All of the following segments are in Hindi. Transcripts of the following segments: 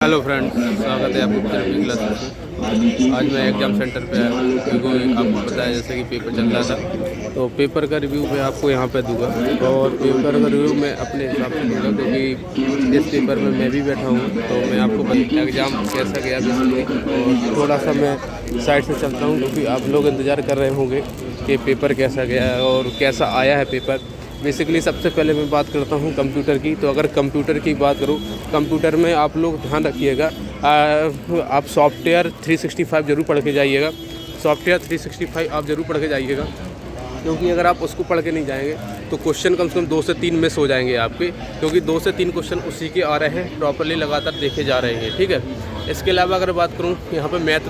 हेलो फ्रेंड्स, स्वागत है आपको पिक्चर क्लासेस में। आज मैं एग्ज़ाम सेंटर पे आया हूँ क्योंकि आपको पता है जैसे कि पेपर चल रहा था, तो पेपर का रिव्यू मैं आपको यहाँ पे दूंगा। और पेपर का रिव्यू मैं अपने हिसाब से दूंगा क्योंकि इस पेपर में मैं भी बैठा हूँ, तो मैं आपको एग्ज़ाम कैसा गया बेसिकली, और थोड़ा सा मैं साइड से चलता हूँ क्योंकि आप लोग इंतज़ार कर रहे होंगे कि पेपर कैसा गया और कैसा आया है पेपर। बेसिकली सबसे पहले मैं बात करता हूँ कंप्यूटर की। तो अगर कंप्यूटर की बात करूँ, कंप्यूटर में आप लोग ध्यान रखिएगा, आप सॉफ्टवेयर 365 ज़रूर पढ़ के जाइएगा। सॉफ्टवेयर 365 आप ज़रूर पढ़ के जाइएगा, क्योंकि अगर आप उसको पढ़ के नहीं जाएंगे तो क्वेश्चन कम से कम 2 से 3 मिस हो जाएंगे आपके, क्योंकि 2 से 3 क्वेश्चन उसी के आ रहे हैं, प्रॉपरली लगातार देखे जा रहे हैं। ठीक है। इसके अलावा अगर बात करूँ यहाँ पे मैथ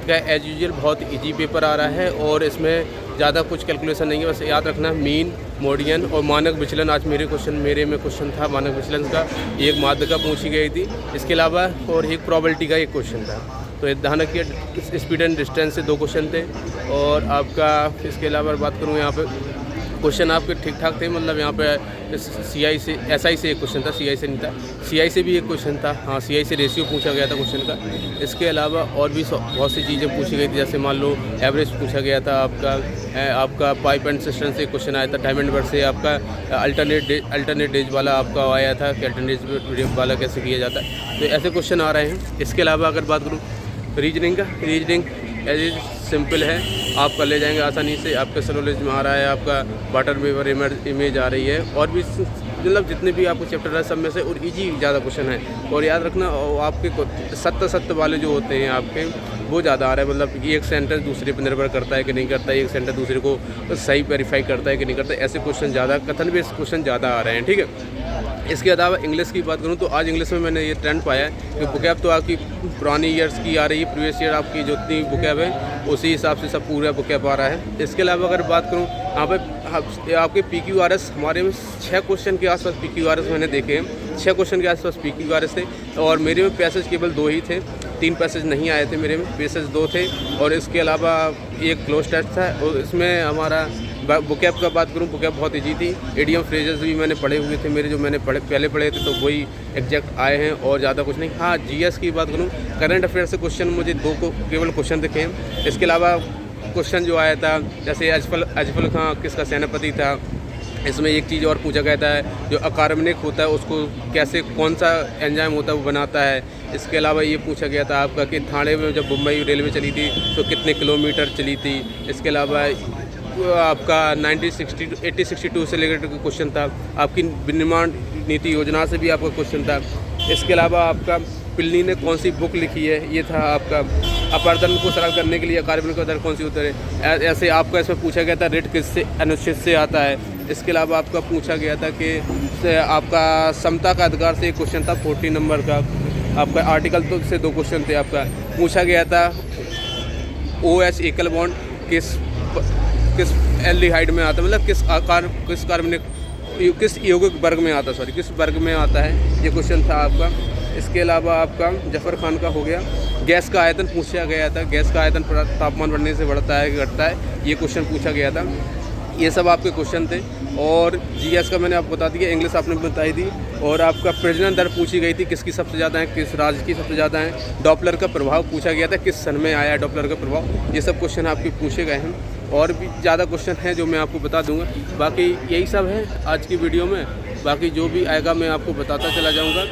का एज यूजुअल बहुत इजी पेपर आ रहा है और इसमें ज़्यादा कुछ कैलकुलेशन नहीं है। बस याद रखना मीन, मोडियन और मानक विचलन। आज मेरे में क्वेश्चन था मानक विचलन का, एक माध्यिका पूछी गई थी। इसके अलावा और एक प्रोबेबिलिटी का एक क्वेश्चन था। तो ध्यान रखिए, स्पीड एंड डिस्टेंस से 2 क्वेश्चन थे। और आपका इसके अलावा बात करूँ यहाँ पे क्वेश्चन आपके ठीक ठाक थे, मतलब यहाँ पे सीआई से एसआई से एक क्वेश्चन था, सीआई से नहीं था। सीआई से भी एक क्वेश्चन था, हाँ सीआई से रेशियो पूछा गया था क्वेश्चन का। इसके अलावा और भी बहुत सी चीज़ें पूछी गई थी, जैसे मान लो एवरेज पूछा गया था आपका पाइप एंड सिस्टम से क्वेश्चन आया था। टाइम एंड वर्क से आपका अल्टरनेट डेज वाला आपका आया था कि अल्टरनेट वाला कैसे किया जाता है। तो ऐसे क्वेश्चन आ रहे हैं। इसके अलावा अगर बात करूँ रीजनिंग एज इज सिंपल है, आप कर ले जाएंगे आसानी से। आपके नॉलेज में आ रहा है, आपका वाटर वेवर इमेज आ रही है, और भी मतलब जितने भी आपको चैप्टर है सब में से और इजी ज़्यादा क्वेश्चन है। और याद रखना आपके सत्य वाले जो होते हैं आपके, वो ज़्यादा आ रहा है। मतलब एक सेंटेंस दूसरे पर निर्भर करता है कि नहीं करता है, एक सेंटेंस दूसरे को सही वेरीफाई करता है कि नहीं करता है। ऐसे क्वेश्चन ज़्यादा, कथन बेस्ड क्वेश्चन ज़्यादा आ रहे हैं। ठीक है। इसके अलावा इंग्लिश की बात करूँ तो आज इंग्लिश में मैंने ये ट्रेंड पाया है कि बुकैब तो आपकी पुरानी ईयर्स की आ रही है, प्रीवियस ईयर आपकी जितनी बुकैब है उसी हिसाब से सब पूरा बुकैब आ रहा है। इसके अलावा अगर बात करूँ यहाँ पे आपके PQRS, हमारे में 6 क्वेश्चन के आसपास PQRS मैंने देखे हैं। 6 क्वेश्चन के आसपास PQRS थे, और मेरे में पैसेज केवल 2 ही थे, 3 पैसेज नहीं आए थे मेरे में, पैसेज 2 थे। और इसके अलावा एक क्लोज टेस्ट था, और इसमें हमारा बुकैब का बात करूँ, बुकैब बहुत ईजी थी। एडियम फ्रेजेस भी मैंने पढ़े हुए थे, मेरे जो मैंने पहले पढ़े थे, तो वही एग्जैक्ट आए हैं और ज़्यादा कुछ नहीं। हाँ, GS की बात करूँ, करंट अफेयर से क्वेश्चन मुझे 2 को केवल क्वेश्चन दिखे हैं। इसके अलावा क्वेश्चन जो आया था, जैसे अजफल खां किसका सेनापति था, इसमें एक चीज़ और पूछा गया था, जो अकार्बनिक होता है उसको कैसे, कौन सा एंजाइम होता है वो बनाता है। इसके अलावा ये पूछा गया था आपका कि ठाणे में जब मुंबई रेलवे चली थी तो कितने किलोमीटर चली थी। इसके अलावा आपका 1862 से रिलेटेड क्वेश्चन था। आपकी विनिर्माण नीति योजना से भी आपका क्वेश्चन था। इसके अलावा आपका पिल्ली ने कौन सी बुक लिखी है, ये था आपका। अपरदन को सरल करने के लिए कार्बनिक दर कौन सी होती है, ऐसे आपका इसमें पूछा गया था। रेट किससे, अनुच्छेद से आता है। इसके अलावा आपका पूछा गया था कि आपका समता का अधिकार से एक क्वेश्चन था 40 नंबर का। आपका आर्टिकल तो से 2 क्वेश्चन थे। आपका पूछा गया था OH एकल बॉन्ड किस एल्डिहाइड में आता है, मतलब किस कार्बनिक किस यौगिक वर्ग में आता है, किस वर्ग में आता है, ये क्वेश्चन था आपका। इसके अलावा आपका जफर खान का हो गया। गैस का आयतन पूछा गया था, गैस का आयतन तापमान बढ़ने से बढ़ता है कि घटता है, ये क्वेश्चन पूछा गया था। ये सब आपके क्वेश्चन थे। और GS का मैंने आपको बता दिया, इंग्लिश आपने बताई दी। और आपका प्रजनन दर पूछी गई थी, किसकी सबसे ज़्यादा है, किस राज्य की सबसे ज़्यादा है। डॉपलर का प्रभाव पूछा गया था, किस सन में आया है डॉपलर का प्रभाव। ये सब क्वेश्चन आपके पूछे गए हैं, और भी ज़्यादा क्वेश्चन हैं जो मैं आपको बता दूंगा। बाकी यही सब है आज की वीडियो में। बाकी जो भी आएगा मैं आपको बताता चला जाऊँगा।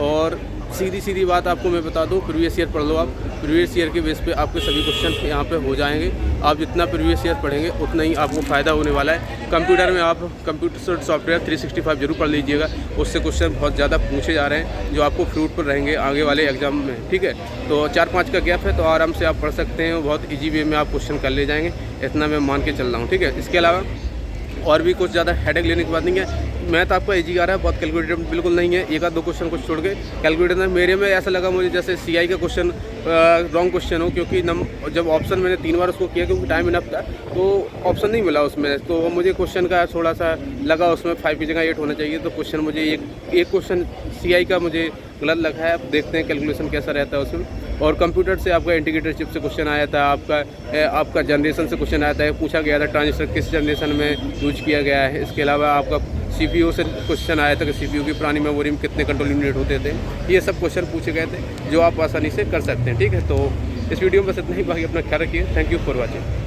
और सीधी बात आपको मैं बता दूं, प्रीवियस ईयर पढ़ लो आप। प्रीवियस ईयर के बेस पे आपके सभी क्वेश्चन यहाँ पे हो जाएंगे। आप जितना प्रीवियस ईयर पढ़ेंगे उतना ही आपको फ़ायदा होने वाला है। कंप्यूटर में आप कंप्यूटर सॉफ्टवेयर 365 जरूर पढ़ लीजिएगा, उससे क्वेश्चन बहुत ज़्यादा पूछे जा रहे हैं जो आपको फ्रूटफुल रहेंगे आगे वाले एग्जाम में। ठीक है। तो 4-5 का गैप है, तो आराम से आप पढ़ सकते हैं, बहुत ईजी वे में आप क्वेश्चन कर ले जाएंगे, इतना मैं मान के चल रहा हूँ। ठीक है। इसके अलावा और भी कुछ ज़्यादा हेडेक लेने की बात नहीं है। मैथ आपका इजी आ रहा है, बहुत कैलकुलेटेड बिल्कुल नहीं है। 1-2 क्वेश्चन कुछ छोड़ के कैलकुलेटेड है। मेरे में ऐसा लगा मुझे जैसे CI का क्वेश्चन रॉन्ग क्वेश्चन हो, क्योंकि जब ऑप्शन मैंने 3 बार उसको किया, क्योंकि टाइम इनफ था, तो ऑप्शन नहीं मिला उसमें। तो मुझे क्वेश्चन का थोड़ा सा लगा उसमें 5 की जगह 8 होना चाहिए। तो क्वेश्चन मुझे एक क्वेश्चन CI का मुझे गलत लगा है। अब देखते हैं कैलकुलेशन कैसा रहता है उसमें। और कंप्यूटर से आपका इंटीग्रेटेड चिप से क्वेश्चन आया था, आपका जनरेशन से क्वेश्चन आया था। पूछा गया था ट्रांजिस्टर किस जनरेशन में यूज किया गया है। इसके अलावा आपका CPU से क्वेश्चन आया था कि CPU की पुरानी मेमोरी में कितने कंट्रोल यूनिट होते थे, ये सब क्वेश्चन पूछे गए थे जो आप आसानी से कर सकते हैं। ठीक है, तो इस वीडियो में बस इतना ही, बाकी अपना ख्याल रखिए। Thank you for watching.